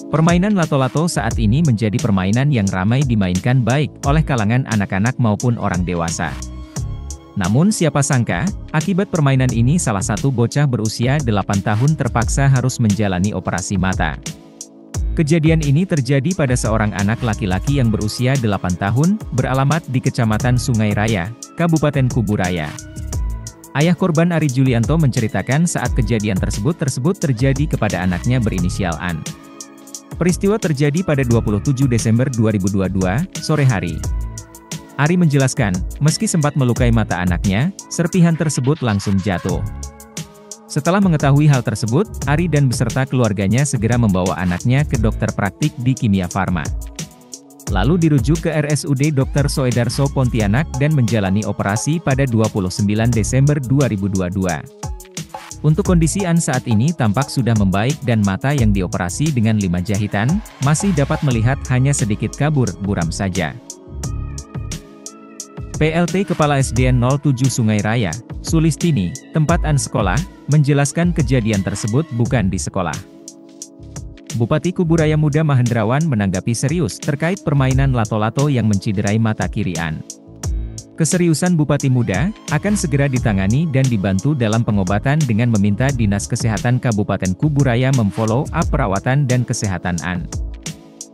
Permainan lato-lato saat ini menjadi permainan yang ramai dimainkan baik oleh kalangan anak-anak maupun orang dewasa. Namun siapa sangka, akibat permainan ini salah satu bocah berusia 8 tahun terpaksa harus menjalani operasi mata. Kejadian ini terjadi pada seorang anak laki-laki yang berusia 8 tahun, beralamat di Kecamatan Sungai Raya, Kabupaten Kuburaya. Ayah korban Ari Julianto menceritakan saat kejadian tersebut terjadi kepada anaknya berinisial An. Peristiwa terjadi pada 27 Desember 2022, sore hari. Ari menjelaskan, meski sempat melukai mata anaknya, serpihan tersebut langsung jatuh. Setelah mengetahui hal tersebut, Ari dan beserta keluarganya segera membawa anaknya ke dokter praktik di Kimia Farma. Lalu dirujuk ke RSUD Dr. Soedarso Pontianak dan menjalani operasi pada 29 Desember 2022. Untuk kondisi An saat ini tampak sudah membaik dan mata yang dioperasi dengan 5 jahitan, masih dapat melihat hanya sedikit kabur, buram saja. PLT Kepala SDN 07 Sungai Raya, Sulistini, tempat An sekolah, menjelaskan kejadian tersebut bukan di sekolah. Bupati Kuburaya Muda Mahendrawan menanggapi serius terkait permainan lato-lato yang menciderai mata kiri An. Keseriusan Bupati Muda akan segera ditangani dan dibantu dalam pengobatan dengan meminta Dinas Kesehatan Kabupaten Kuburaya memfollow up perawatan dan kesehatan An.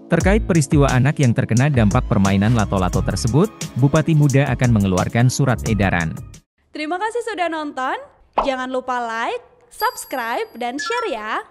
Terkait peristiwa anak yang terkena dampak permainan lato-lato tersebut, Bupati Muda akan mengeluarkan surat edaran. Terima kasih sudah nonton, jangan lupa like, subscribe, dan share ya!